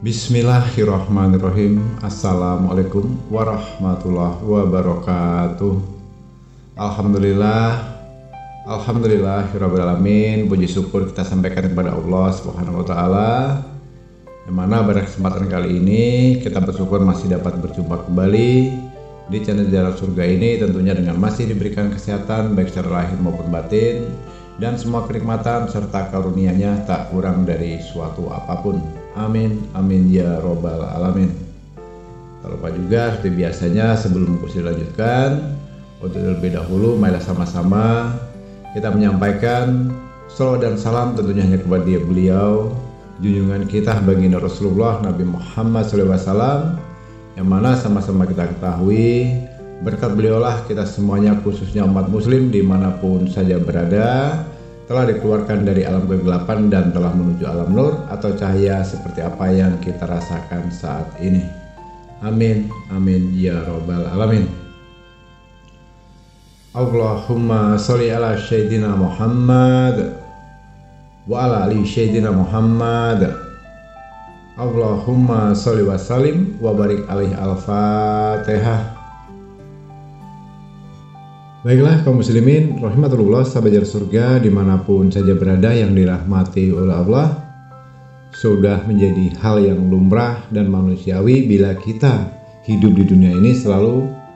Bismillahirrahmanirrahim. Assalamualaikum warahmatullahi wabarakatuh. Alhamdulillahirrabbilalamin. Puji syukur kita sampaikan kepada Allah Subhanahu wa ta'ala, yang mana pada kesempatan kali ini kita bersyukur masih dapat berjumpa kembali di channel Jalan Surga ini, tentunya dengan masih diberikan kesehatan baik secara lahir maupun batin, dan semua kenikmatan serta karunia-Nya tak kurang dari suatu apapun. Amin, amin ya robbal alamin. Tak lupa juga seperti biasanya, sebelum kursi dilanjutkan, untuk terlebih dahulu marilah sama-sama kita menyampaikan salawat dan salam tentunya hanya kepada beliau, junjungan kita baginda Rasulullah Nabi Muhammad SAW, yang mana sama-sama kita ketahui berkat beliaulah kita semuanya, khususnya umat muslim dimanapun saja berada, telah dikeluarkan dari alam kegelapan dan telah menuju alam nur atau cahaya seperti apa yang kita rasakan saat ini. Amin, amin ya robbal alamin. Allahumma sholli ala sayyidina Muhammad wa ala ali sayyidina Muhammad. Allahumma sholli wa sallim wa barik alaihi. Al-Fatihah. Baiklah kaum muslimin rahimatullah, sahabat Jalan Surga dimanapun saja berada yang dirahmati oleh Allah, sudah menjadi hal yang lumrah dan manusiawi bila kita hidup di dunia ini selalu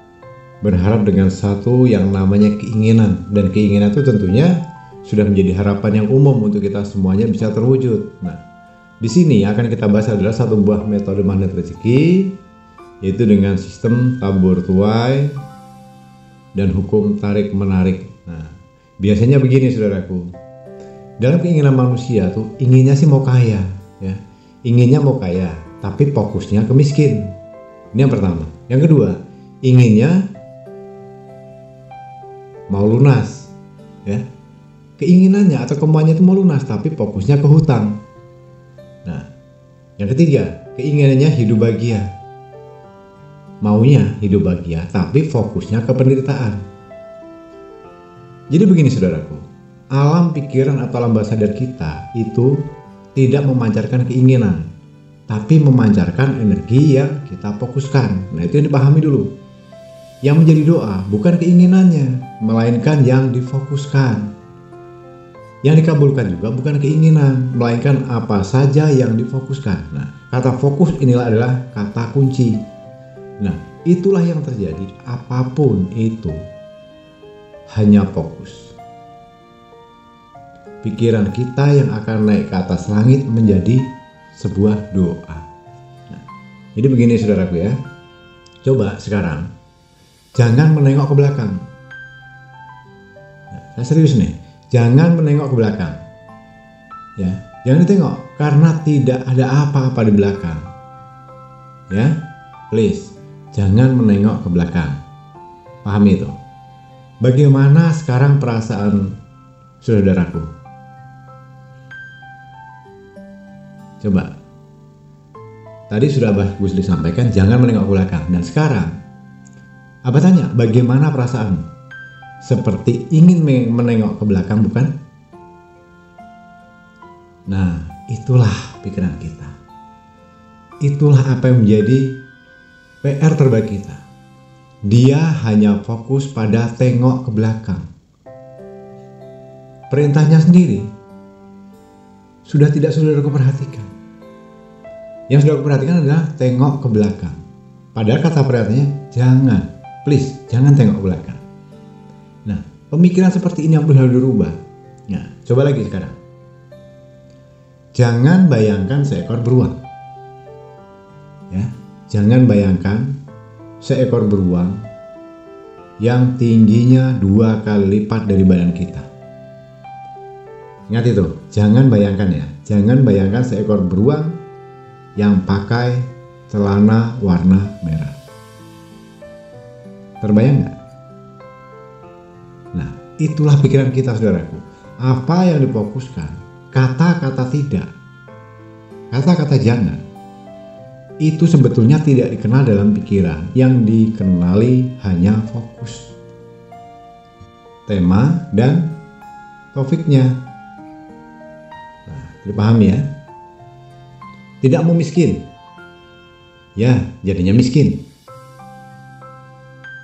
berharap dengan satu yang namanya keinginan, dan keinginan itu tentunya sudah menjadi harapan yang umum untuk kita semuanya bisa terwujud. Nah, di sini akan kita bahas adalah satu buah metode magnet rezeki, yaitu dengan sistem tabur tuai dan hukum tarik menarik. Nah, biasanya begini saudaraku, dalam keinginan manusia tuh inginnya sih mau kaya, ya, inginnya mau kaya, tapi fokusnya ke miskin. Ini yang pertama. Yang kedua, inginnya mau lunas, ya, keinginannya atau kemauannya itu mau lunas, tapi fokusnya ke hutang. Nah, yang ketiga, keinginannya hidup bahagia, maunya hidup bahagia tapi fokusnya ke penderitaan. Jadi begini saudaraku, alam pikiran atau alam bawah sadar kita itu tidak memancarkan keinginan, tapi memancarkan energi yang kita fokuskan. Nah, itu yang dipahami dulu. Yang menjadi doa bukan keinginannya, melainkan yang difokuskan. Yang dikabulkan juga bukan keinginan, melainkan apa saja yang difokuskan. Nah, kata fokus inilah adalah kata kunci. Nah, itulah yang terjadi, apapun itu hanya fokus. Pikiran kita yang akan naik ke atas langit menjadi sebuah doa. Nah, jadi begini saudaraku ya, coba sekarang jangan menengok ke belakang. Nah, saya serius nih, jangan menengok ke belakang, ya, jangan ditengok karena tidak ada apa-apa di belakang, ya, please. Jangan menengok ke belakang. Pahami itu. Bagaimana sekarang perasaan saudaraku? Coba. Tadi sudah bagus disampaikan jangan menengok ke belakang. Dan sekarang Abah tanya, bagaimana perasaanmu? Seperti ingin menengok ke belakang, bukan? Nah, itulah pikiran kita. Itulah apa yang menjadi PR terbaik kita. Dia hanya fokus pada tengok ke belakang. Perintahnya sendiri sudah tidak saudaraku perhatikan. Yang saudaraku perhatikan adalah tengok ke belakang. Padahal kata perintahnya jangan, please, jangan tengok ke belakang. Nah, pemikiran seperti ini yang perlu dirubah. Nah, coba lagi sekarang. Jangan bayangkan seekor beruang. Ya, jangan bayangkan seekor beruang yang tingginya 2 kali lipat dari badan kita. Ingat itu, jangan bayangkan ya. Jangan bayangkan seekor beruang yang pakai celana warna merah. Terbayang nggak? Nah, itulah pikiran kita saudaraku. Apa yang difokuskan kata-kata tidak, kata-kata jangan, itu sebetulnya tidak dikenal dalam pikiran. Yang dikenali hanya fokus, tema, dan topiknya. Nah, dipahami ya. Tidak mau miskin, ya jadinya miskin.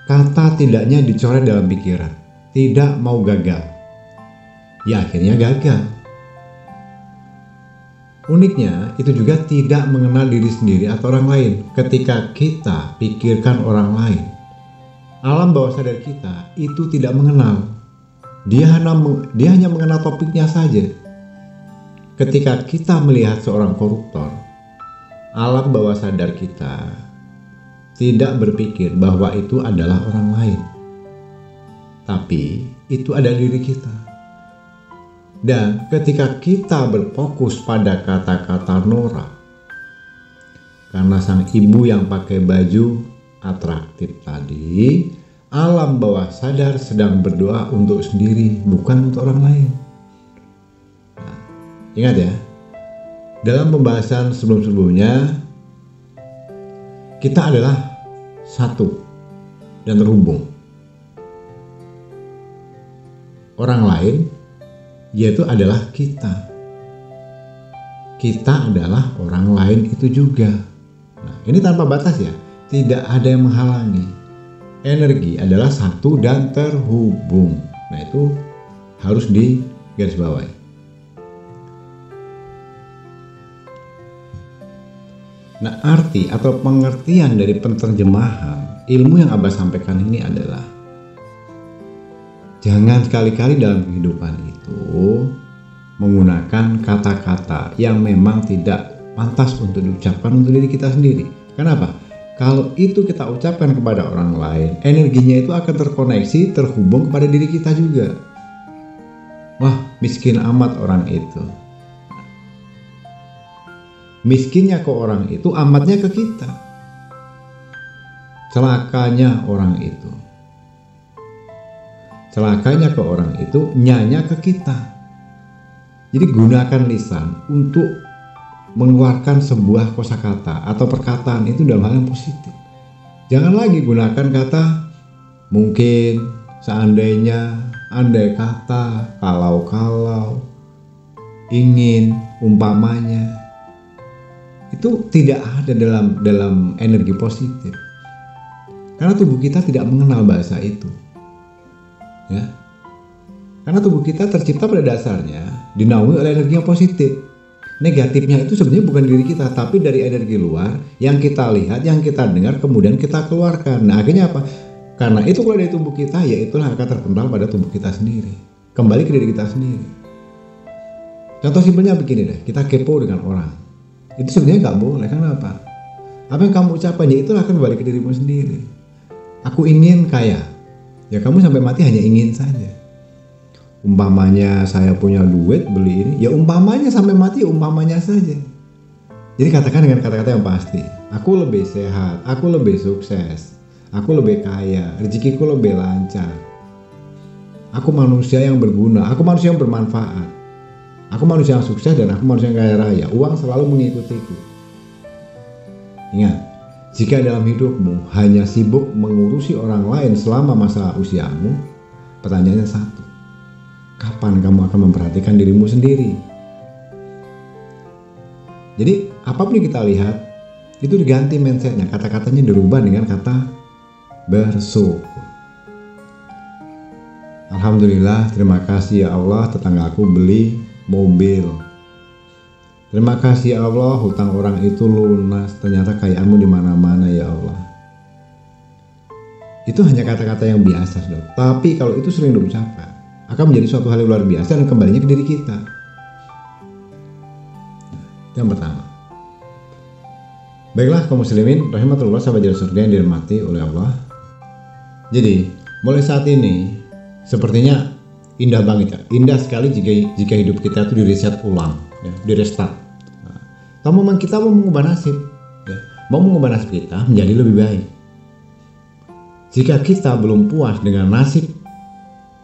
Kata tidaknya dicoret dalam pikiran. Tidak mau gagal, ya akhirnya gagal. Uniknya itu juga tidak mengenal diri sendiri atau orang lain. Ketika kita pikirkan orang lain, alam bawah sadar kita itu tidak mengenal. Dia hanya mengenal topiknya saja. Ketika kita melihat seorang koruptor, alam bawah sadar kita tidak berpikir bahwa itu adalah orang lain, tapi itu adalah diri kita. Dan ketika kita berfokus pada kata-kata Nora, karena sang ibu yang pakai baju atraktif tadi, alam bawah sadar sedang berdoa untuk sendiri, bukan untuk orang lain. Nah, ingat ya, dalam pembahasan sebelum-sebelumnya, kita adalah satu dan terhubung. Orang lain yaitu adalah kita. Kita adalah orang lain itu juga. Nah, ini tanpa batas ya, tidak ada yang menghalangi. Energi adalah satu dan terhubung. Nah, itu harus digarisbawahi. Nah, arti atau pengertian dari penerjemahan ilmu yang Abah sampaikan ini adalah jangan sekali-kali dalam kehidupan itu menggunakan kata-kata yang memang tidak pantas untuk diucapkan untuk diri kita sendiri. Kenapa? Kalau itu kita ucapkan kepada orang lain, energinya itu akan terkoneksi, terhubung kepada diri kita juga. Wah, miskin amat orang itu. Miskinnya ke orang itu, amatnya ke kita. Celakanya orang itu. Celakanya ke orang itu, nyanya ke kita. Jadi gunakan lisan untuk mengeluarkan sebuah kosakata atau perkataan itu dalam hal yang positif. Jangan lagi gunakan kata mungkin, seandainya, andai kata, kalau, ingin, umpamanya. Itu tidak ada dalam energi positif. Karena tubuh kita tidak mengenal bahasa itu. Ya. Karena tubuh kita tercipta pada dasarnya dinaungi oleh energi yang positif. Negatifnya itu sebenarnya bukan diri kita, tapi dari energi luar yang kita lihat, yang kita dengar, kemudian kita keluarkan. Nah, akhirnya apa? Karena itu keluar dari tubuh kita, ya itulah akan terkenal pada tubuh kita sendiri. Kembali ke diri kita sendiri. Contoh simpelnya begini deh, kita kepo dengan orang. Itu sebenarnya nggak boleh. Kenapa? Apa yang kamu ucapkan, ya itulah akan kembali ke dirimu sendiri. Aku ingin kaya. Ya kamu sampai mati hanya ingin saja. Umpamanya saya punya duit beli ini, ya umpamanya sampai mati, ya umpamanya saja. Jadi katakan dengan kata-kata yang pasti. Aku lebih sehat, aku lebih sukses, aku lebih kaya, rezekiku lebih lancar. Aku manusia yang berguna, aku manusia yang bermanfaat. Aku manusia yang sukses dan aku manusia yang kaya raya. Uang selalu mengikutiku. Ingat, jika dalam hidupmu hanya sibuk mengurusi orang lain selama masa usiamu, pertanyaannya satu. Kapan kamu akan memperhatikan dirimu sendiri? Jadi apapun yang kita lihat, itu diganti mindsetnya. Kata-katanya dirubah dengan kata bersyukur. Alhamdulillah, terima kasih ya Allah, tetanggaku beli mobil. Terima kasih ya Allah, hutang orang itu lunas. Ternyata kekayaanmu di mana-mana ya Allah. Itu hanya kata-kata yang biasa, saudara. Tapi kalau itu sering diucapkan, akan menjadi suatu hal yang luar biasa dan kembalinya ke diri kita. Yang pertama. Baiklah kaum muslimin rahimatullah, sahabat jalan surga yang dirahmati oleh Allah. Jadi mulai saat ini sepertinya indah banget ya. Indah sekali jika hidup kita itu di reset ulang, ya, di restart. Kalau memang kita mau mengubah nasib, ya, mau mengubah nasib kita menjadi lebih baik. Jika kita belum puas dengan nasib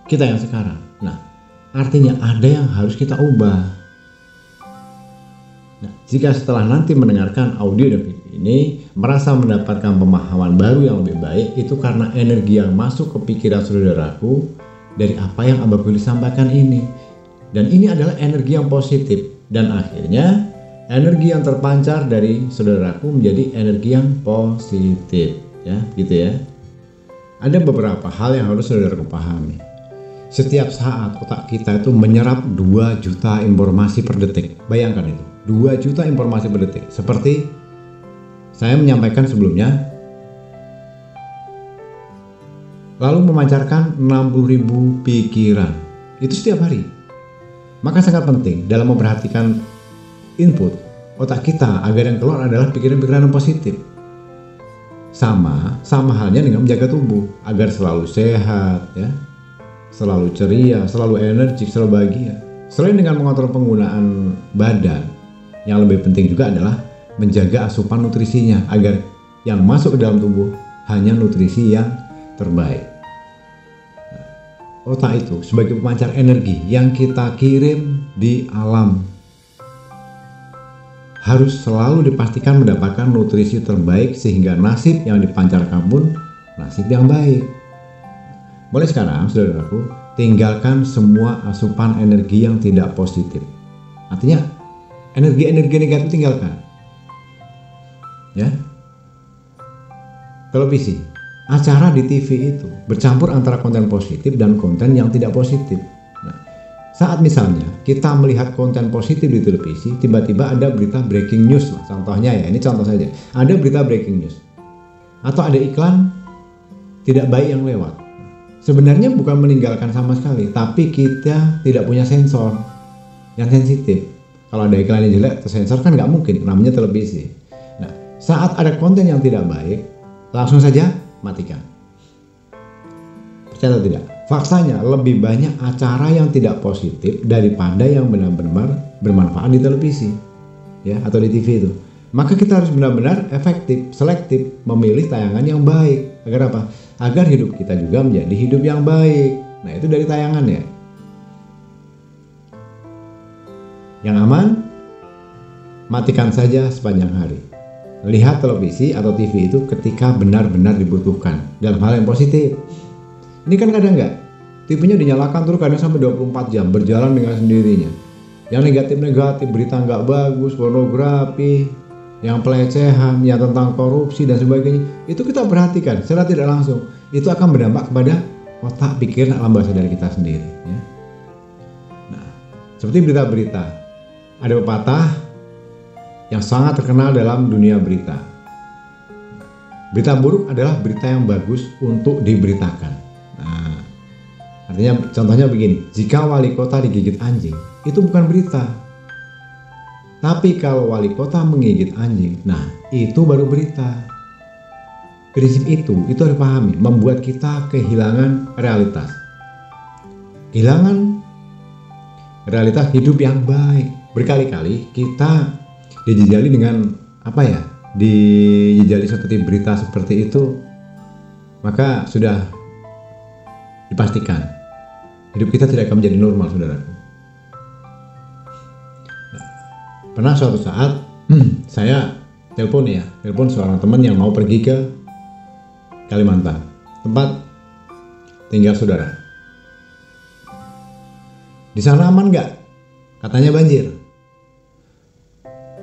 kita yang sekarang, nah artinya ada yang harus kita ubah. Nah, jika setelah nanti mendengarkan audio dan video ini merasa mendapatkan pemahaman baru yang lebih baik, itu karena energi yang masuk ke pikiran saudaraku dari apa yang Abah Kuli sampaikan ini. Dan ini adalah energi yang positif, dan akhirnya energi yang terpancar dari saudaraku menjadi energi yang positif, ya, gitu ya. Ada beberapa hal yang harus saudaraku pahami. Setiap saat otak kita itu menyerap 2 juta informasi per detik. Bayangkan itu, 2 juta informasi per detik. Seperti saya menyampaikan sebelumnya, lalu memancarkan 60.000 pikiran. Itu setiap hari. Maka sangat penting dalam memperhatikan input otak kita agar yang keluar adalah pikiran-pikiran yang positif. Sama halnya dengan menjaga tubuh agar selalu sehat, ya, selalu ceria, selalu energik, selalu bahagia. Selain dengan mengontrol penggunaan badan, yang lebih penting juga adalah menjaga asupan nutrisinya agar yang masuk ke dalam tubuh hanya nutrisi yang terbaik. Otak itu sebagai pemancar energi yang kita kirim di alam harus selalu dipastikan mendapatkan nutrisi terbaik sehingga nasib yang dipancarkan pun nasib yang baik. Mulai sekarang, saudaraku, tinggalkan semua asupan energi yang tidak positif. Artinya, energi-energi negatif tinggalkan. Ya. Televisi, acara di TV itu bercampur antara konten positif dan konten yang tidak positif. Nah, saat misalnya kita melihat konten positif di televisi, tiba-tiba ada berita breaking news, contohnya ya, ini contoh saja, ada berita breaking news, atau ada iklan tidak baik yang lewat. Sebenarnya bukan meninggalkan sama sekali, tapi kita tidak punya sensor yang sensitif. Kalau ada iklan yang jelek, tersensor kan nggak mungkin, namanya televisi. Nah, saat ada konten yang tidak baik, langsung saja matikan. Percaya atau tidak? Faktanya lebih banyak acara yang tidak positif daripada yang benar-benar bermanfaat di televisi, ya, atau di TV itu. Maka kita harus benar-benar efektif, selektif, memilih tayangan yang baik. Agar apa? Agar hidup kita juga menjadi hidup yang baik. Nah, itu dari tayangan ya. Yang aman, matikan saja sepanjang hari. Lihat televisi atau TV itu ketika benar-benar dibutuhkan dalam hal yang positif. Ini kan kadang nggak, TV-nya dinyalakan terus kadang sampai 24 jam berjalan dengan sendirinya. Yang negatif-negatif, berita nggak bagus, pornografi, yang pelecehan, yang tentang korupsi dan sebagainya, itu kita perhatikan secara tidak langsung. Itu akan berdampak kepada otak, pikiran, alam bawah sadar kita sendiri. Ya. Nah, seperti berita-berita, ada pepatah yang sangat terkenal dalam dunia berita. Berita buruk adalah berita yang bagus untuk diberitakan. Nah, artinya contohnya begini, jika wali kota digigit anjing, itu bukan berita. Tapi kalau wali kota menggigit anjing, nah itu baru berita. Prinsip itu harus dipahami, membuat kita kehilangan realitas. Kehilangan realitas hidup yang baik. Berkali-kali kita dijejali dengan apa ya? Dijejali seperti berita seperti itu, maka sudah dipastikan hidup kita tidak akan menjadi normal, saudaraku. Pernah suatu saat saya telepon seorang teman yang mau pergi ke Kalimantan, tempat tinggal saudara. Di sana aman nggak? Katanya banjir.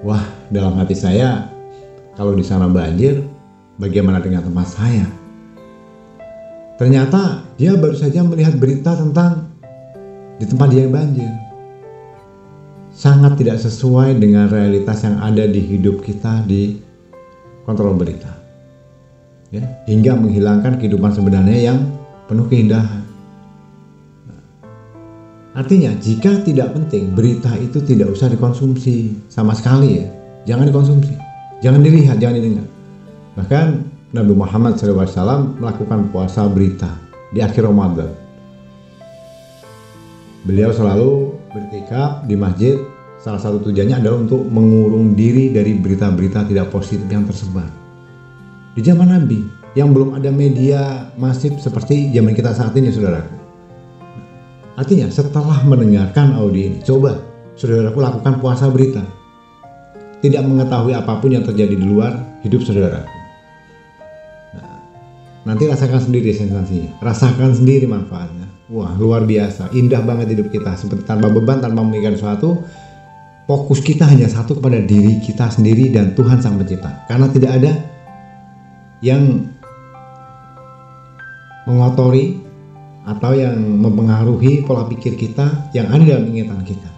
Wah, dalam hati saya, kalau di sana banjir, bagaimana dengan tempat saya? Ternyata dia baru saja melihat berita tentang di tempat dia yang banjir. Sangat tidak sesuai dengan realitas yang ada di hidup kita di kontrol berita, ya, hingga menghilangkan kehidupan sebenarnya yang penuh keindahan. Artinya jika tidak penting, berita itu tidak usah dikonsumsi sama sekali, ya, jangan dikonsumsi, jangan dilihat, jangan didengar. Bahkan Nabi Muhammad SAW melakukan puasa berita di akhir Ramadan. Beliau selalu bertikaf di masjid, salah satu tujuannya adalah untuk mengurung diri dari berita-berita tidak positif yang tersebar. Di zaman Nabi, yang belum ada media masif seperti zaman kita saat ini, saudaraku. Artinya setelah mendengarkan audio ini, coba saudaraku lakukan puasa berita. tidak mengetahui apapun yang terjadi di luar hidup saudaraku. Nah, nanti rasakan sendiri sensasinya, rasakan sendiri manfaatnya. Wah, luar biasa, indah banget hidup kita, seperti tanpa beban, tanpa memikirkan sesuatu. Fokus kita hanya satu kepada diri kita sendiri dan Tuhan Sang Pencipta. Karena tidak ada yang mengotori atau yang mempengaruhi pola pikir kita yang ada dalam ingatan kita.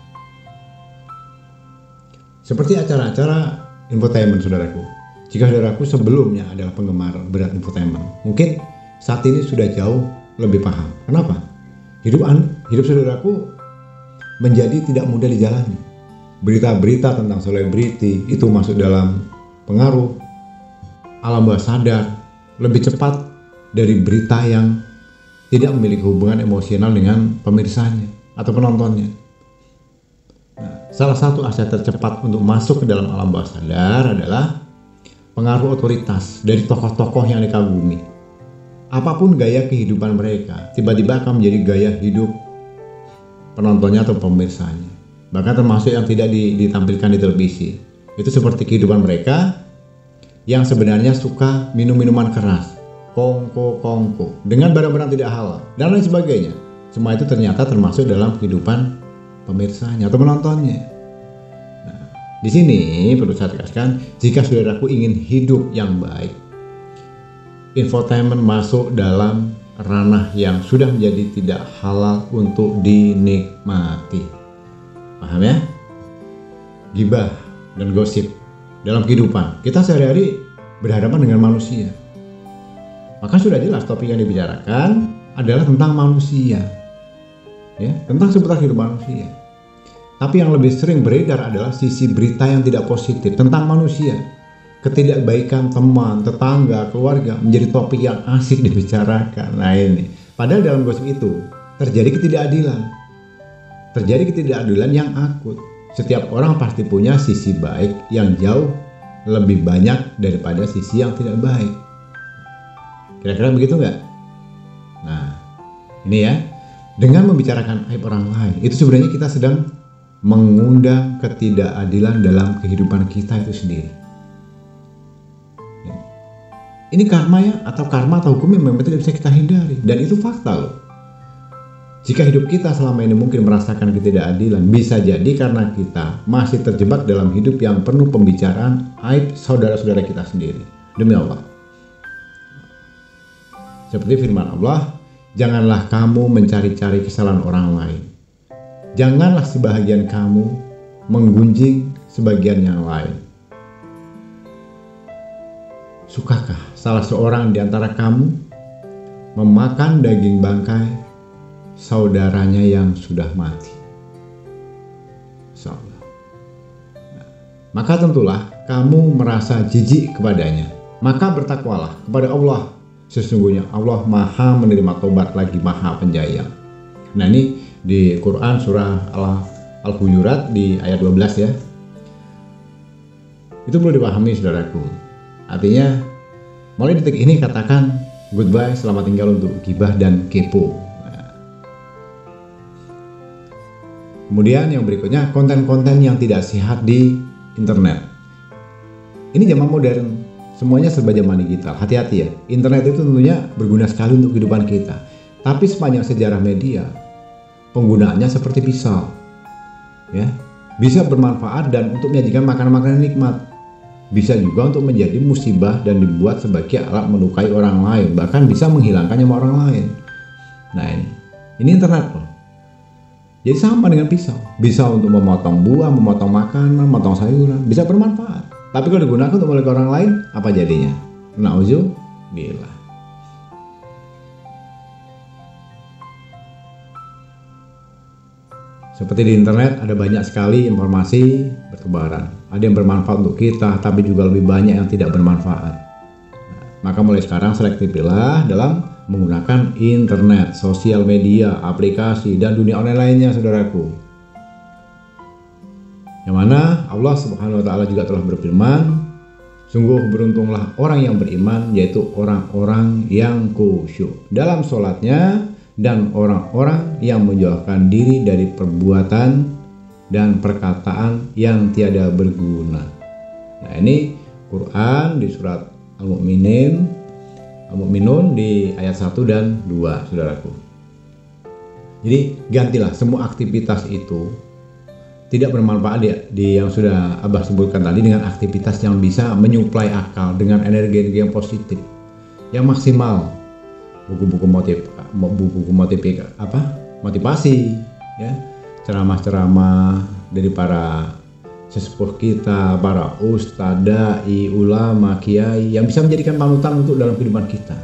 Seperti acara-acara infotainment saudaraku. Jika saudaraku sebelumnya adalah penggemar berat infotainment, mungkin saat ini sudah jauh lebih paham. Kenapa? Hidup saudaraku menjadi tidak mudah dijalani. Berita-berita tentang selebriti itu masuk dalam pengaruh alam bawah sadar lebih cepat dari berita yang tidak memiliki hubungan emosional dengan pemirsanya atau penontonnya. Nah, salah satu akses tercepat untuk masuk ke dalam alam bawah sadar adalah pengaruh otoritas dari tokoh-tokoh yang dikagumi. Apapun gaya kehidupan mereka, tiba-tiba akan menjadi gaya hidup penontonnya atau pemirsanya. Bahkan termasuk yang tidak ditampilkan di televisi. Itu seperti kehidupan mereka yang sebenarnya suka minum minuman keras, kongko dengan barang-barang tidak halal dan lain sebagainya. Semua itu ternyata termasuk dalam kehidupan pemirsanya atau penontonnya. Nah, di sini perlu saya tegaskan, jika saudaraku ingin hidup yang baik, infotainment masuk dalam ranah yang sudah menjadi tidak halal untuk dinikmati. Paham ya? Gibah dan gosip dalam kehidupan kita sehari-hari berhadapan dengan manusia. Maka sudah jelas topik yang dibicarakan adalah tentang manusia, ya, tentang seputar hidup manusia. Tapi yang lebih sering beredar adalah sisi berita yang tidak positif tentang manusia. Ketidakbaikan teman, tetangga, keluarga menjadi topik yang asik dibicarakan. Nah ini, padahal dalam gosip itu terjadi ketidakadilan. Terjadi ketidakadilan yang akut. Setiap orang pasti punya sisi baik yang jauh lebih banyak daripada sisi yang tidak baik. Kira-kira begitu nggak? Nah, ini ya, dengan membicarakan aib orang lain, itu sebenarnya kita sedang mengundang ketidakadilan dalam kehidupan kita itu sendiri. Ini karma ya, atau hukum yang memang tidak bisa kita hindari, dan itu fakta loh. Jika hidup kita selama ini mungkin merasakan ketidakadilan, bisa jadi karena kita masih terjebak dalam hidup yang penuh pembicaraan aib saudara-saudara kita sendiri. Demi Allah. Seperti firman Allah, janganlah kamu mencari-cari kesalahan orang lain. Janganlah sebahagian kamu menggunjing sebagian yang lain. Sukakah salah seorang di antara kamu memakan daging bangkai saudaranya yang sudah mati? Insyaallah. Nah, maka tentulah kamu merasa jijik kepadanya. Maka bertakwalah kepada Allah. Sesungguhnya Allah Maha menerima tobat lagi Maha Penyayang. Nah ini di Quran surah Al-Hujurat di ayat 12 ya. Itu perlu dipahami saudaraku. Artinya mulai detik ini katakan goodbye, selamat tinggal untuk gibah dan kepo. Kemudian yang berikutnya, konten-konten yang tidak sehat di internet. Ini zaman modern, semuanya serba zaman digital. Hati-hati ya, internet itu tentunya berguna sekali untuk kehidupan kita. Tapi sepanjang sejarah media, penggunaannya seperti pisau, ya, bisa bermanfaat dan untuk menyajikan makanan-makanan nikmat. Bisa juga untuk menjadi musibah dan dibuat sebagai alat melukai orang lain, bahkan bisa menghilangkan nyawa orang lain. Nah ini internet loh. Jadi sama dengan pisau, bisa untuk memotong buah, memotong makanan, memotong sayuran, bisa bermanfaat. Tapi kalau digunakan untuk melukai orang lain, apa jadinya? Na'udzubillah. Seperti di internet ada banyak sekali informasi bertebaran. Ada yang bermanfaat untuk kita, tapi juga lebih banyak yang tidak bermanfaat. Maka mulai sekarang selektiflah dalam menggunakan internet, sosial media, aplikasi, dan dunia online lainnya saudaraku. Yang mana Allah Subhanahu wa Ta'ala juga telah berfirman, sungguh beruntunglah orang yang beriman, yaitu orang-orang yang khusyuk dalam sholatnya dan orang-orang yang menjauhkan diri dari perbuatan dan perkataan yang tiada berguna. Nah, ini Quran di surat Al-Mu'minun di ayat 1 dan 2, saudaraku. Jadi gantilah semua aktivitas itu tidak bermanfaat di yang sudah Abah sebutkan tadi dengan aktivitas yang bisa menyuplai akal dengan energi-energi yang positif, yang maksimal. Buku-buku motivasi, ya, ceramah-ceramah dari para sesepuh kita, para ustadz, dai, ulama, kiai yang bisa menjadikan panutan untuk dalam kehidupan kita.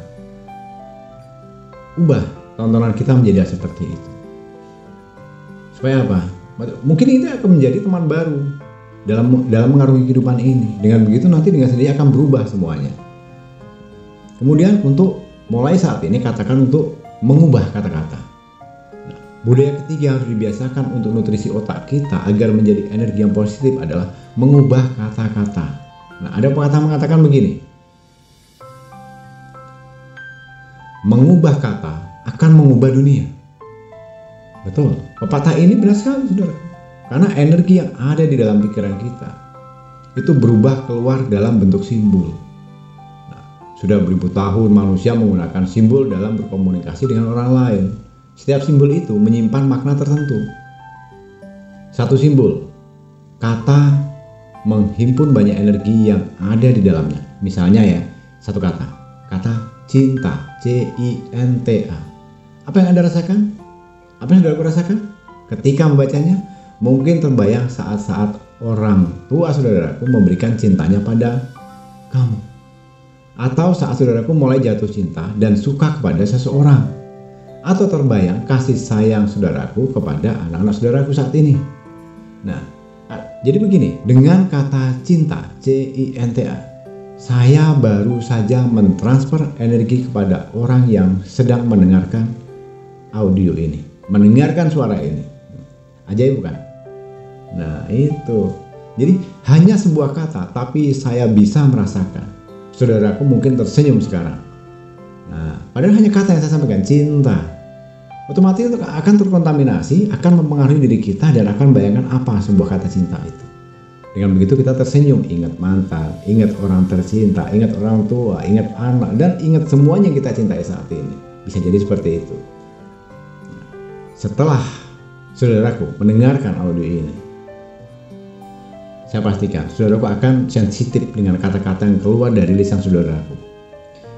Ubah tontonan kita menjadi seperti itu. Supaya apa? Mungkin ini akan menjadi teman baru dalam mengarungi kehidupan ini. Dengan begitu nanti dengan sendiri akan berubah semuanya. Kemudian untuk mulai saat ini katakan untuk mengubah kata-kata. Nah, budaya ketiga yang harus dibiasakan untuk nutrisi otak kita agar menjadi energi yang positif adalah mengubah kata-kata. Nah, ada pepatah mengatakan begini. Mengubah kata akan mengubah dunia. Betul, pepatah ini benar sekali, saudara. Karena energi yang ada di dalam pikiran kita itu berubah keluar dalam bentuk simbol. Nah, sudah beribu tahun manusia menggunakan simbol dalam berkomunikasi dengan orang lain. Setiap simbol itu menyimpan makna tertentu. Satu simbol, kata menghimpun banyak energi yang ada di dalamnya. Misalnya ya, satu kata cinta, C-I-N-T-A. Apa yang Anda rasakan? Apa yang saudaraku rasakan? Ketika membacanya, mungkin terbayang saat-saat orang tua saudaraku memberikan cintanya pada kamu. Atau saat saudaraku mulai jatuh cinta dan suka kepada seseorang. Atau terbayang kasih sayang saudaraku kepada anak-anak saudaraku saat ini. Nah, jadi begini, dengan kata cinta, C-I-N-T-A, saya baru saja mentransfer energi kepada orang yang sedang mendengarkan audio ini, mendengarkan suara ini. Ajaib bukan? Nah, itu. Jadi hanya sebuah kata tapi saya bisa merasakan. Saudaraku mungkin tersenyum sekarang. Nah, padahal hanya kata yang saya sampaikan, cinta. Otomatis itu akan terkontaminasi, akan mempengaruhi diri kita dan akan bayangkan apa sebuah kata cinta itu. Dengan begitu kita tersenyum, ingat mantan, ingat orang tercinta, ingat orang tua, ingat anak, dan ingat semuanya yang kita cintai saat ini. Bisa jadi seperti itu. Setelah saudaraku mendengarkan audio ini, saya pastikan saudaraku akan sensitif dengan kata-kata yang keluar dari lisan saudaraku.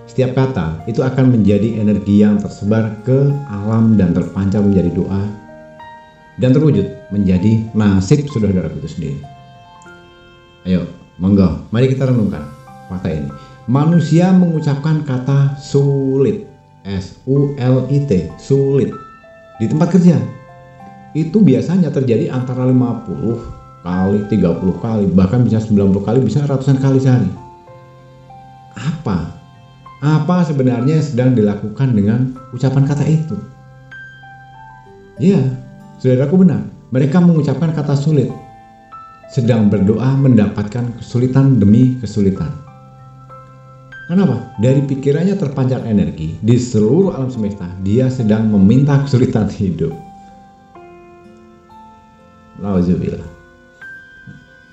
Setiap kata itu akan menjadi energi yang tersebar ke alam dan terpancar menjadi doa dan terwujud menjadi nasib saudaraku itu sendiri. Ayo, monggo, mari kita renungkan fakta ini. Manusia mengucapkan kata sulit, S-U-L-I-T, sulit, di tempat kerja. Itu biasanya terjadi antara 50 kali, 30 kali, bahkan bisa 90 kali, bisa ratusan kali sehari. Apa sebenarnya yang sedang dilakukan dengan ucapan kata itu? Ya, saudaraku benar. Mereka mengucapkan kata sulit, sedang berdoa mendapatkan kesulitan demi kesulitan. Kenapa? Dari pikirannya terpancar energi di seluruh alam semesta. Dia sedang meminta kesulitan hidup. Nauzubillah.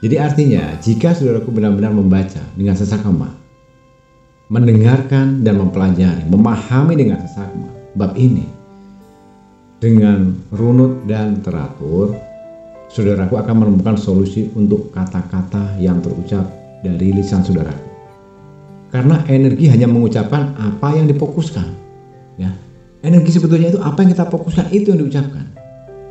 Jadi artinya, jika saudaraku benar-benar membaca dengan sesaksama, mendengarkan dan mempelajari, memahami dengan sesaksama bab ini dengan runut dan teratur, saudaraku akan menemukan solusi untuk kata-kata yang terucap dari lisan saudaraku. Karena energi hanya mengucapkan apa yang difokuskan, ya. Energi sebetulnya itu apa yang kita fokuskan, itu yang diucapkan.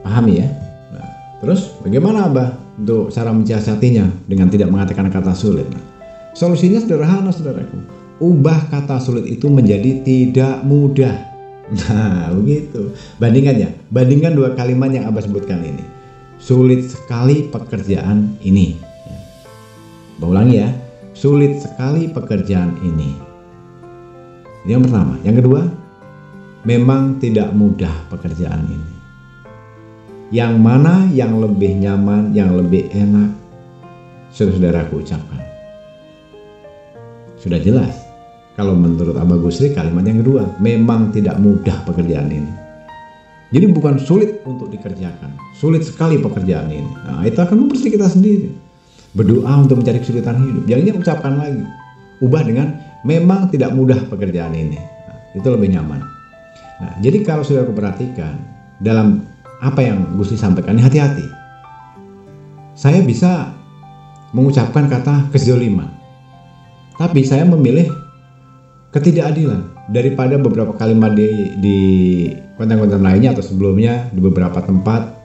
Pahami ya? Nah, terus bagaimana Abah untuk cara mensiasatinya dengan tidak mengatakan kata sulit? Nah, solusinya sederhana saudaraku. Ubah kata sulit itu menjadi tidak mudah. Nah, begitu. Bandingkan dua kalimat yang Abah sebutkan ini. Sulit sekali pekerjaan ini. Abah ulangi ya. Sulit sekali pekerjaan ini. Ini yang pertama. Yang kedua, memang tidak mudah pekerjaan ini. Yang mana yang lebih nyaman, yang lebih enak, saudaraku ucapkan. Sudah jelas. Kalau menurut Abah Gusri, kalimat yang kedua, memang tidak mudah pekerjaan ini. Jadi bukan sulit untuk dikerjakan, sulit sekali pekerjaan ini. Nah, itu akan mempersulit kita sendiri. berdoa untuk mencari kesulitan hidup. Jadinya ucapkan lagi, ubah dengan memang tidak mudah pekerjaan ini. Nah, itu lebih nyaman. Nah, jadi kalau sudah aku perhatikan dalam apa yang Gusti sampaikan, hati-hati. Saya bisa mengucapkan kata kezoliman, tapi saya memilih ketidakadilan daripada beberapa kalimat di konten-konten lainnya atau sebelumnya di beberapa tempat.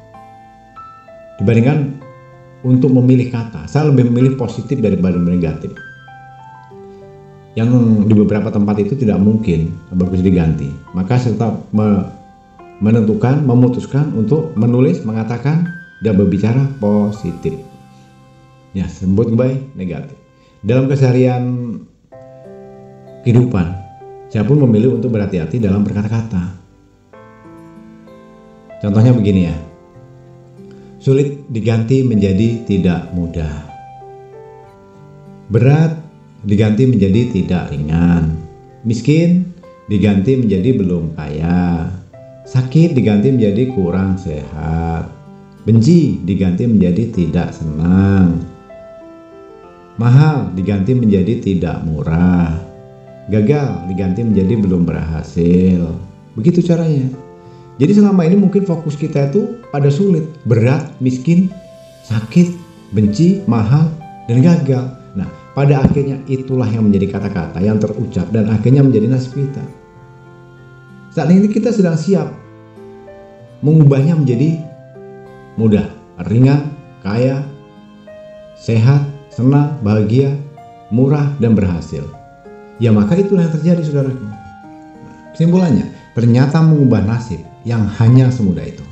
Dibandingkan untuk memilih kata, saya lebih memilih positif daripada negatif. Yang di beberapa tempat itu tidak mungkin bagus diganti, maka saya tetap memutuskan untuk menulis, mengatakan dan berbicara positif. Ya, sebut baik negatif. Dalam keseharian kehidupan, saya pun memilih untuk berhati-hati dalam berkata-kata. Contohnya begini ya. Sulit diganti menjadi tidak mudah. Berat diganti menjadi tidak ringan. Miskin diganti menjadi belum kaya. Sakit diganti menjadi kurang sehat. Benci diganti menjadi tidak senang. Mahal diganti menjadi tidak murah. Gagal diganti menjadi belum berhasil. Begitu caranya. Jadi selama ini mungkin fokus kita itu pada sulit, berat, miskin, sakit, benci, mahal, dan gagal. Nah, pada akhirnya itulah yang menjadi kata-kata yang terucap dan akhirnya menjadi nasib kita. Saat ini kita sedang siap mengubahnya menjadi mudah, ringan, kaya, sehat, senang, bahagia, murah, dan berhasil. Ya maka itulah yang terjadi, saudaraku. Kesimpulannya, ternyata mengubah nasib yang hanya semudah itu.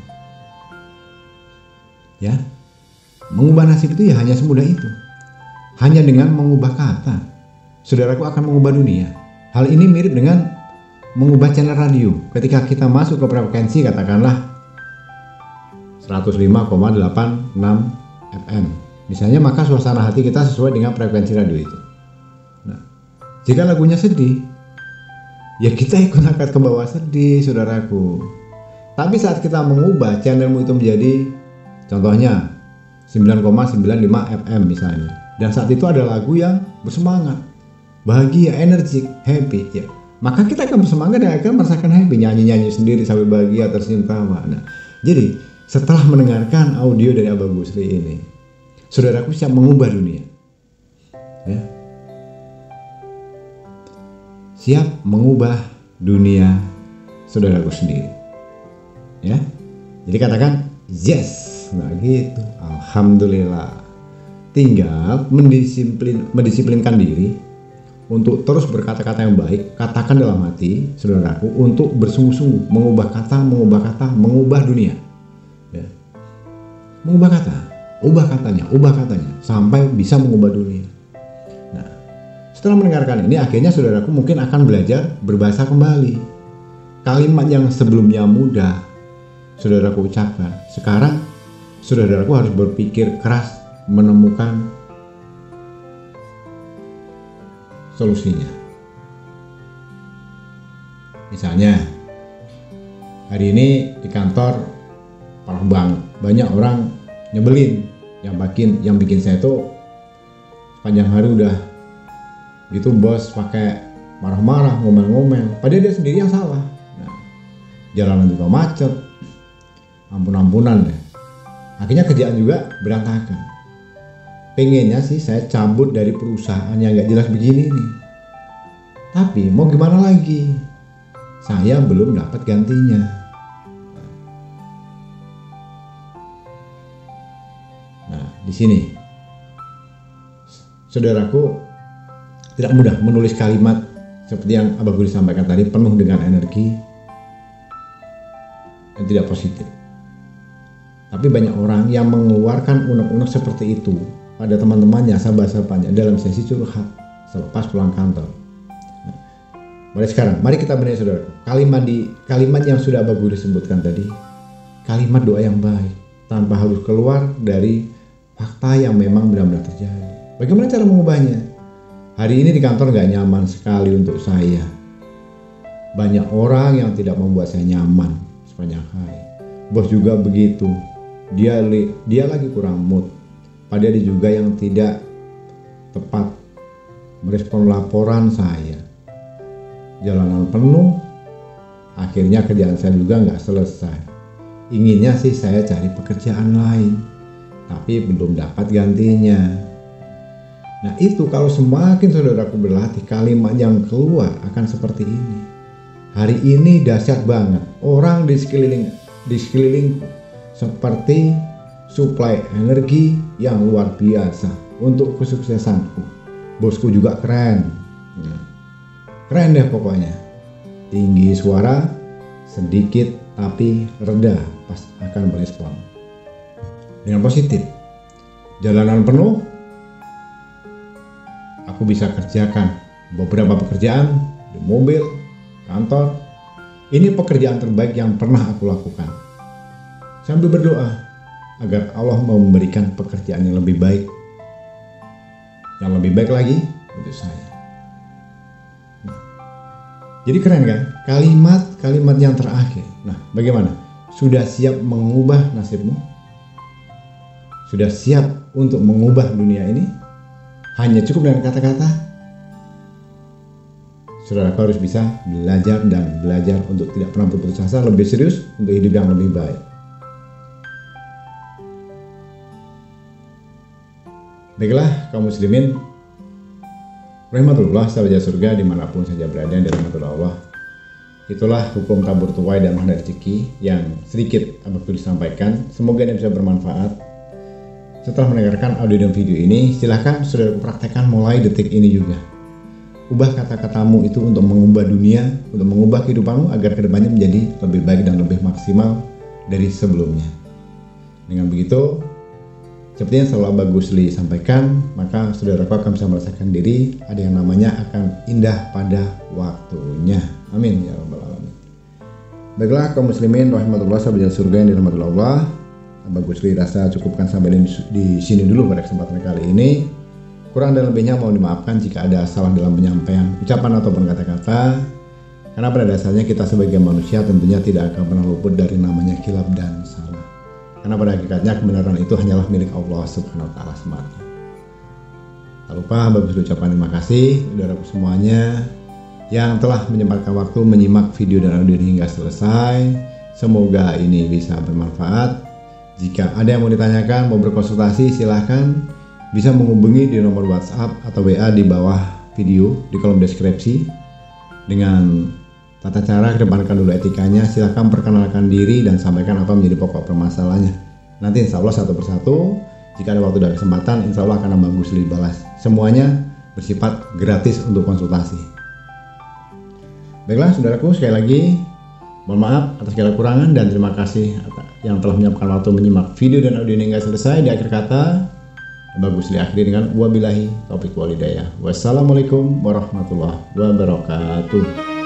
Ya, mengubah nasib itu ya hanya semudah itu. Hanya dengan mengubah kata, saudaraku akan mengubah dunia. Hal ini mirip dengan mengubah channel radio. Ketika kita masuk ke frekuensi katakanlah 105,86 FM. Misalnya, maka suasana hati kita sesuai dengan frekuensi radio itu. Nah, jika lagunya sedih, ya kita ikut angkat ke bawah sedih, saudaraku. Tapi saat kita mengubah channelmu itu menjadi contohnya 9,95 FM misalnya, dan saat itu ada lagu yang bersemangat, bahagia, energik, happy, ya, maka kita akan bersemangat dan akan merasakan happy, nyanyi-nyanyi sendiri sampai bahagia, tersenyum tawa. Nah, jadi setelah mendengarkan audio dari Abah Gusri ini, saudaraku siap mengubah dunia. Ya. Siap mengubah dunia saudaraku sendiri. Ya. Jadi katakan yes. Nah gitu. Alhamdulillah. Tinggal mendisiplinkan diri untuk terus berkata-kata yang baik. Katakan dalam hati, saudaraku, untuk bersungguh-sungguh mengubah kata, mengubah dunia. Ya. Mengubah kata, ubah katanya sampai bisa mengubah dunia. Nah, setelah mendengarkan ini, akhirnya saudaraku mungkin akan belajar berbahasa kembali. Kalimat yang sebelumnya mudah saudaraku ucapkan, sekarang saudaraku harus berpikir keras menemukan solusinya. Misalnya, hari ini di kantor banyak orang nyebelin, yang bikin saya tuh sepanjang hari udah gitu bos pakai marah-marah, ngomel-ngomel, padahal dia sendiri yang salah. Nah, jalanan juga macet, ampun-ampunan deh. Akhirnya kerjaan juga berantakan. Pengennya sih saya cabut dari perusahaan yang gak jelas begini nih. Tapi mau gimana lagi? Saya belum dapat gantinya. Nah, di sini saudaraku tidak mudah menulis kalimat seperti yang Abah Gusri sampaikan tadi, penuh dengan energi yang tidak positif. Tapi banyak orang yang mengeluarkan unek-unek seperti itu pada teman-temannya, sahabat-sahabatnya dalam sesi curhat selepas pulang kantor. Nah, mulai sekarang, mari kita benahi saudaraku. Kalimat yang sudah Abah Gusri sebutkan tadi, kalimat doa yang baik tanpa harus keluar dari fakta yang memang benar-benar terjadi. Bagaimana cara mengubahnya? Hari ini di kantor gak nyaman sekali untuk saya. Banyak orang yang tidak membuat saya nyaman sepanjang hari. Bos juga begitu. Dia lagi kurang mood. Pak Dedi juga yang tidak tepat merespon laporan saya. Jalanan penuh, akhirnya kerjaan saya juga nggak selesai. Inginnya sih saya cari pekerjaan lain, tapi belum dapat gantinya. Nah itu kalau semakin saudaraku berlatih, kalimat yang keluar akan seperti ini. Hari ini dahsyat banget, orang di sekeliling seperti suplai energi yang luar biasa untuk kesuksesanku. Bosku juga keren, keren deh pokoknya. Tinggi suara, sedikit tapi reda pas akan berespon dengan positif. Jalanan penuh, aku bisa kerjakan beberapa pekerjaan di mobil, kantor. Ini pekerjaan terbaik yang pernah aku lakukan. Sambil berdoa agar Allah memberikan pekerjaan yang lebih baik lagi untuk saya. Jadi keren kan? Kalimat yang terakhir. Nah, bagaimana? Sudah siap mengubah nasibmu? Sudah siap untuk mengubah dunia ini? Hanya cukup dengan kata-kata? Saudaraku harus bisa belajar untuk tidak pernah berputus asa, lebih serius untuk hidup yang lebih baik. Baiklah kaum muslimin, rahmatullah sahabat surga dimanapun saja berada dari rahmatullah Allah. Itulah hukum tabur tuai dan mahna rezeki yang sedikit Abah Kudus sampaikan. Semoga ini bisa bermanfaat. Setelah mendengarkan audio dan video ini, silahkan saudara praktekkan mulai detik ini juga. Ubah kata-katamu itu untuk mengubah dunia, untuk mengubah kehidupanmu agar kedepannya menjadi lebih baik dan lebih maksimal dari sebelumnya. Dengan begitu, seperti yang selalu Abah Gusli sampaikan, maka saudaraku akan bisa merasakan diri ada yang namanya akan indah pada waktunya. Amin ya rabbal alamin. Baiklah kaum muslimin rahmatullah sahabat surga yang dirahmati Allah. Abah Gusli rasa cukupkan sampai di sini dulu pada kesempatan kali ini. Kurang dan lebihnya mohon dimaafkan jika ada salah dalam penyampaian ucapan ataupun kata-kata. Karena pada dasarnya kita sebagai manusia tentunya tidak akan pernah luput dari namanya khilaf dan salah. Karena pada hakikatnya kebenaran itu hanyalah milik Allah Subhanahu wa taala semata. Tak lupa Abah Gusli ucapkan terima kasih saudaraku semuanya yang telah menyempatkan waktu menyimak video dan audio hingga selesai. Semoga ini bisa bermanfaat. Jika ada yang mau ditanyakan, mau berkonsultasi, silahkan bisa menghubungi di nomor WhatsApp atau WA di bawah video di kolom deskripsi. Dengan tata cara, kedepankan dulu etikanya, silahkan perkenalkan diri dan sampaikan apa menjadi pokok permasalahannya. Nanti insya Allah satu persatu, jika ada waktu dan kesempatan, insya Allah akan Abah Gusli balas. Semuanya bersifat gratis untuk konsultasi. Baiklah saudaraku, sekali lagi mohon maaf atas segala kekurangan dan terima kasih yang telah menyiapkan waktu menyimak video dan audio ini hingga selesai. Di akhir kata, Abah Gusli akhiri dengan wabillahi taufiq wal hidayah. Wassalamualaikum warahmatullahi wabarakatuh.